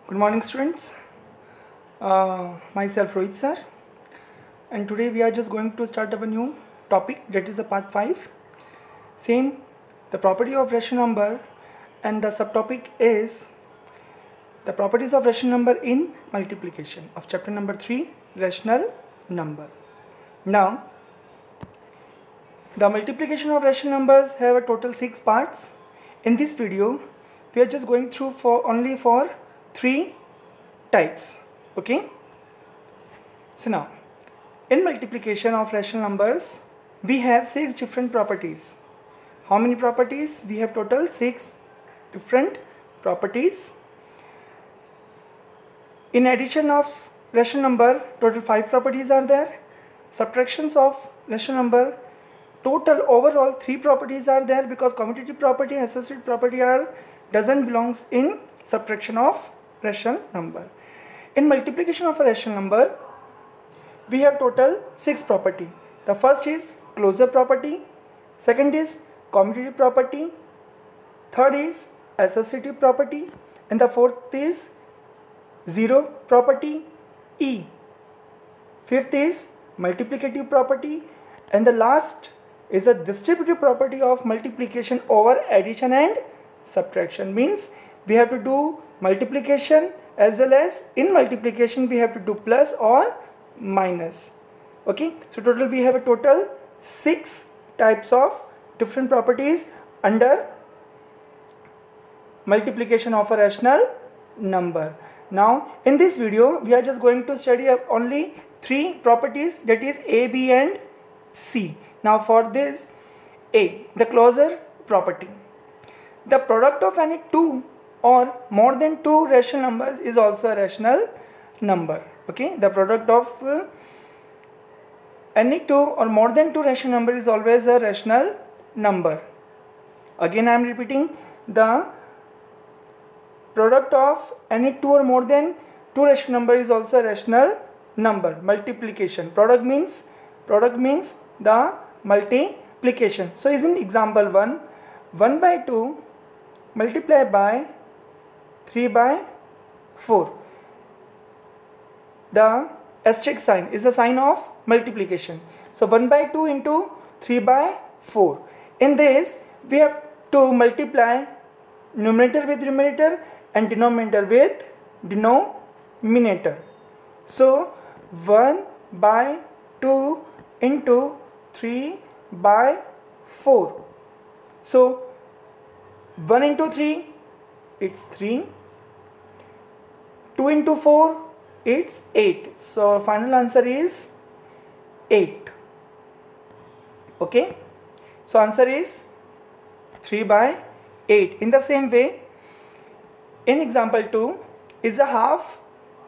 Good morning, students. Myself Rohit sir, and today we are just going to start our new topic, that is a part 5. Same, the property of rational number, and the subtopic is the properties of rational number in multiplication of chapter number 3, rational number. Now, the multiplication of rational numbers have a total 6 parts. In this video, we are just going through only for 3 types. Okay, so now in multiplication of rational numbers we have 6 different properties. How many properties? We have total 6 different properties. In addition of rational number, total 5 properties are there. Subtractions of rational number, total overall 3 properties are there, because commutative property and associative property doesn't belongs in subtraction of rational number. In multiplication of a rational number, we have total 6 property. The first is closure property, second is commutative property, third is associative property, and the fourth is zero property, E. Fifth is multiplicative property, and the last is a distributive property of multiplication over addition and subtraction. Means we have to do multiplication as well as in multiplication we have to do plus or minus. Okay, so total we have a total 6 types of different properties under multiplication of a rational number. Now in this video we are just going to study only 3 properties, that is A, B and C. Now for this, A, the closure property. The product of any 2 or more than 2 rational numbers is also a rational number. Okay, the product of any 2 or more than 2 rational number is always a rational number. Again I am repeating, the product of any 2 or more than 2 rational number is also a rational number. Multiplication, product means the multiplication. So is in example 1, 1 by 2 multiplied by 3 by 4. The asterisk sign is a sign of multiplication. So 1 by 2 into 3 by 4. In this we have to multiply numerator with numerator and denominator with denominator. So 1 by 2 into 3 by 4. So 1 into 3 it's 3, 2 into 4 it's 8. So final answer is 8. Okay, so answer is 3 by 8. In the same way, in example 2 is a half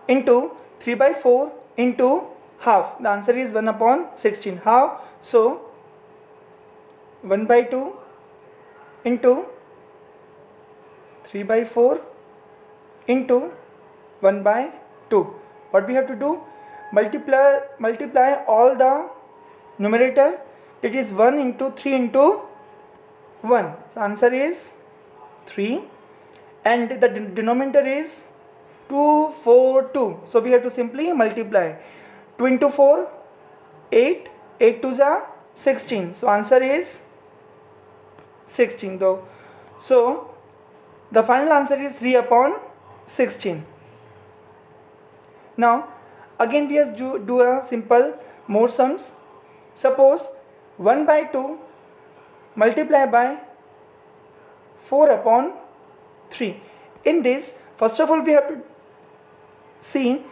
into 3 by 4 into half. The answer is 1 upon 16. How? So 1 by 2 into 3 by 4 into 1 by 2. What we have to do? Multiply all the numerator, that is 1 into 3 into 1. So answer is 3, and the denominator is 2, 4, 2. So we have to simply multiply. 2 into 4 8, 8 2s are 16. So answer is 16 though. So the final answer is 3 upon 16. Now again we have to do a simple more sums. Suppose 1 by 2 multiply by 4 upon 3. In this, first of all we have to see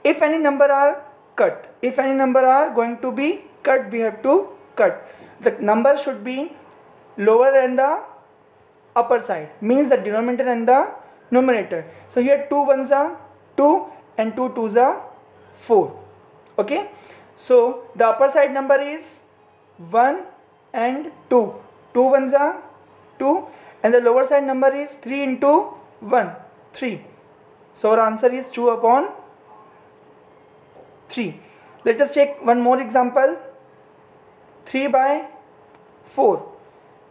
if any number are cut. If any number are going to be cut, we have to cut. The number should be lower than the upper side, means the denominator and the numerator. So here 2 1s are 2 and 2 2s are 4. Okay, so the upper side number is 1 and 2. 2 1s are 2, and the lower side number is 3 into 1, 3. So our answer is 2 upon 3. Let us take one more example. 3 by 4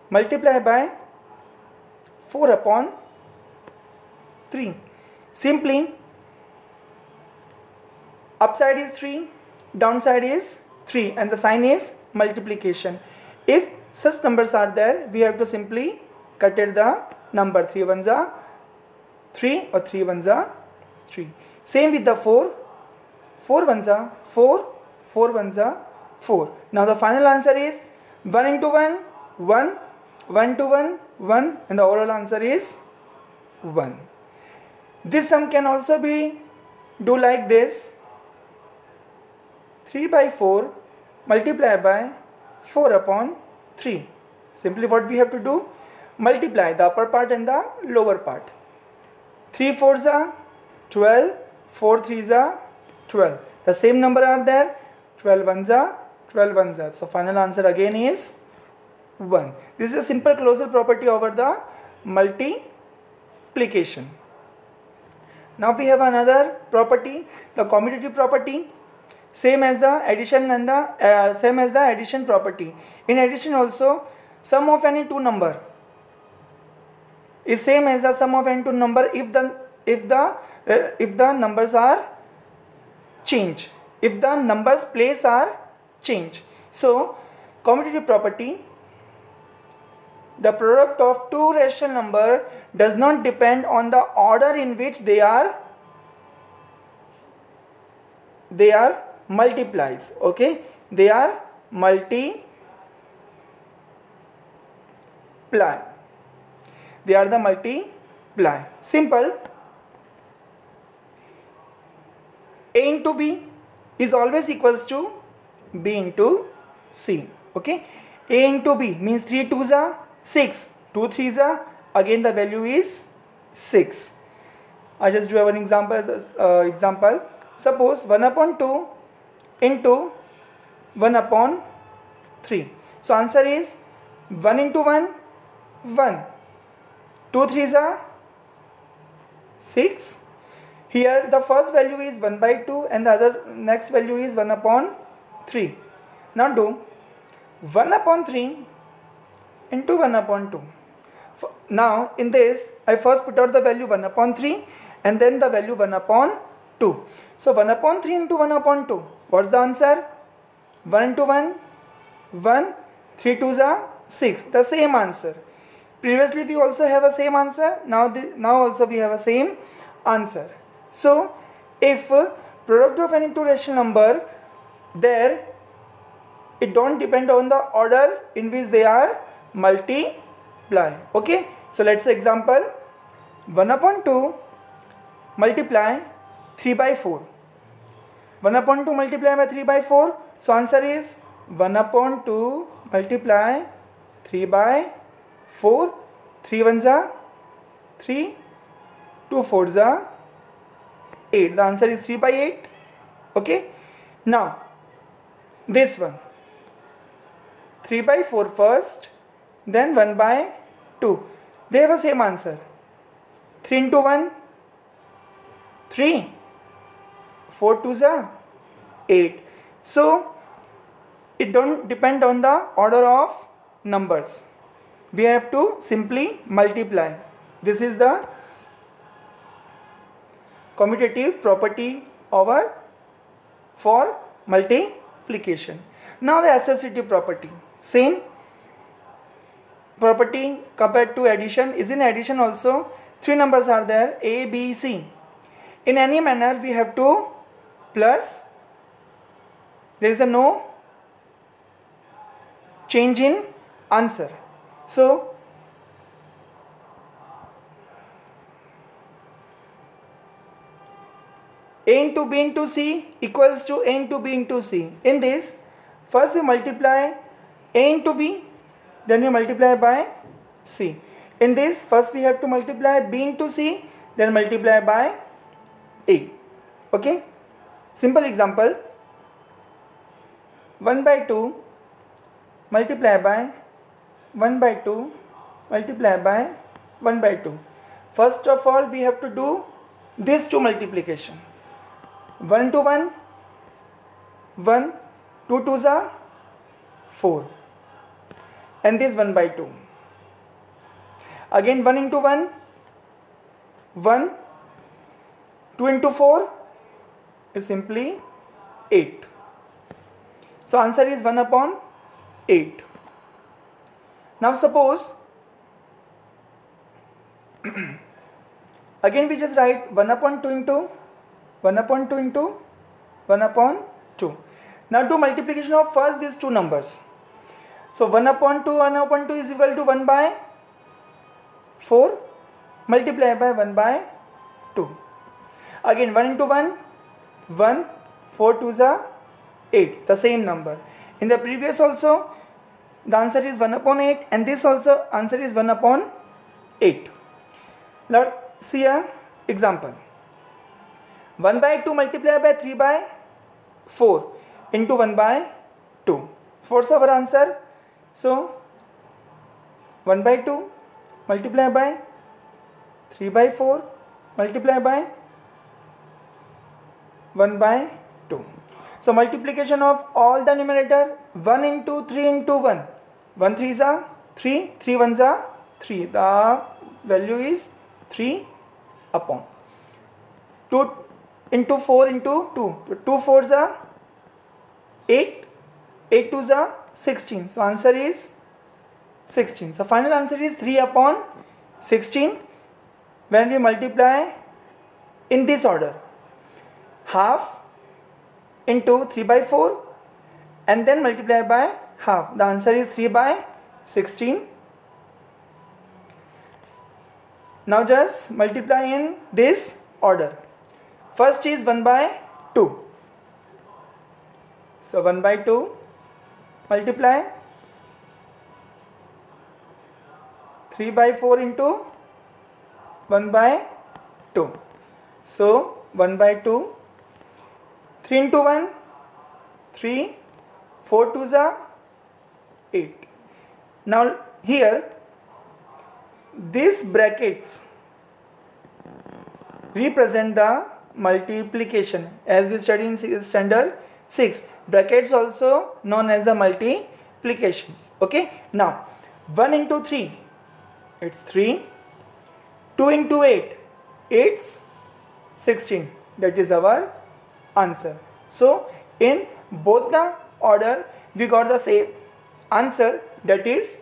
multiply by 4 upon 3. Simply upside is 3, downside is 3, and the sign is multiplication. If such numbers are there, we have to simply cut it the number. 3 ones are 3 or 3 ones are 3. Same with the 4. 4 ones are 4, 4 ones are 4. Now the final answer is 1 into 1, 1, 1 to 1, 1, and the overall answer is 1. This sum can also be do like this: 3 by 4 multiplied by 4 upon 3. Simply what we have to do, multiply the upper part and the lower part. 3 4s are 12, 4 3s are 12. The same number are there, 12 ones are 12 ones are. So final answer again is 1. This is a simple closure property over the multiplication. Now we have another property, the commutative property, same as the addition and the same as the addition property. In addition also, sum of any two number is same as the sum of any two number if the numbers are change, if the numbers place are change. So commutative property, the product of two rational number does not depend on the order in which they are multiplies. Okay, they are multiply. They are the multiply. Simple. A into B is always equals to B into C. Okay, A into B means 3 2s are 6, 2 3s are, again the value is 6. I just do one example. Suppose 1 upon 2 into 1 upon 3. So answer is 1 into 1, 1. 2 3s are 6. Here the first value is 1 by 2 and the other next value is 1 upon 3. Now do 1 upon 3 into 1 upon 2. Now in this I first put out the value 1 upon 3 and then the value 1 upon 2. So 1 upon 3 into 1 upon 2. What's the answer? 1 into 1, 1, 3 2s are 6. The same answer. Previously we also have a same answer. Now also we have a same answer. So if product of any two rational number, there it don't depend on the order in which they are multiply. Okay, so let's say example 1 upon 2 multiply 3 by 4. 1 upon 2 multiply by 3 by 4. So answer is 1 upon 2 multiply 3 by 4. 3 ones are 3, 2 4s are 8. The answer is 3 by 8. Okay, now this one 3 by 4 first, then 1 by 2. They have the same answer. 3 into 1, 3. 4 2s are 8. So it don't depend on the order of numbers. We have to simply multiply. This is the commutative property for multiplication. Now the associative property. Same property compared to addition. Is in addition also 3 numbers are there, A, B, C. In any manner we have to plus. There is a no change in answer. So A into B into C equals to A into B into C. In this, first we multiply A into B, then we multiply by C. In this, first we have to multiply B into C, then multiply by A. Okay? Simple example. 1 by 2 multiply by 1 by 2 multiply by 1 by 2. First of all, we have to do these two multiplication. 1 to 1, 1, 2 2s are 4, and this 1 by 2. Again 1 into 1, 1, 2 into 4 is simply 8. So answer is 1 upon 8. Now suppose again we just write 1 upon 2 into 1 upon 2 into 1 upon 2. Now do multiplication of first these two numbers. So 1 upon 2 is equal to 1 by 4 multiplied by 1 by 2. Again 1 into 1, 1, 4 2s are 8, the same number. In the previous also the answer is 1 upon 8 and this also answer is 1 upon 8. Let's see a example. 1 by 2 multiplied by 3 by 4 into 1 by 2. What's our answer? So 1 by 2 multiplied by 3 by 4 multiplied by 1 by 2. So multiplication of all the numerator, 1 into 3 into 1. 1 3s are 3, 3 1s are 3. The value is 3 upon 2 into 4 into 2. 2 4s are 8, 8 2s are 16. So answer is 16. So final answer is 3 upon 16 when we multiply in this order. Half into 3 by 4 and then multiply by half. The answer is 3 by 16. Now just multiply in this order. First is 1 by 2. So 1 by 2 multiply 3 by 4 into 1 by 2. So 1 by 2, 3 into 1, 3, 4 2s are 8. Now here these brackets represent the multiplication as we study in standard 6. Brackets also known as the multiplications. Okay. Now 1 into 3, it's 3. 2 into 8, it's 16. That is our answer. So in both the order we got the same answer, that is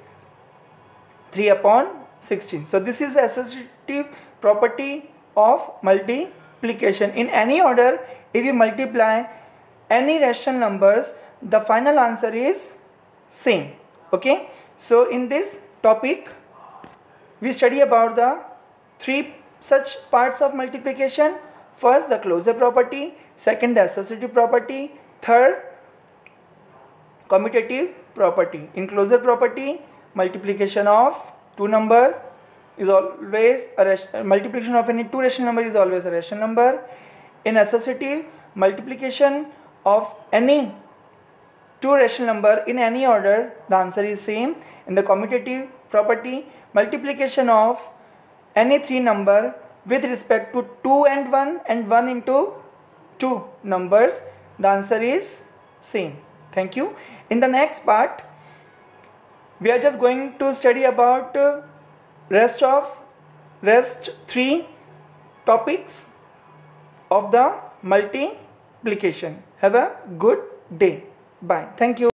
3 upon 16. So this is the associative property of multiplication. In any order, if you multiply any rational numbers, the final answer is same. Okay. So in this topic we study about the three such parts of multiplication. First, the closure property. Second, the associative property. Third, commutative property. In closure property, multiplication of two number is always a multiplication of any two rational number is always a rational number. In associative, multiplication of any two rational number in any order, the answer is same. In the commutative property, multiplication of any three number with respect to 2 and 1 and 1 into 2 numbers, the answer is same. Thank you. In the next part we are just going to study about rest three topics of the multiplication. Have a good day. Bye. Thank you.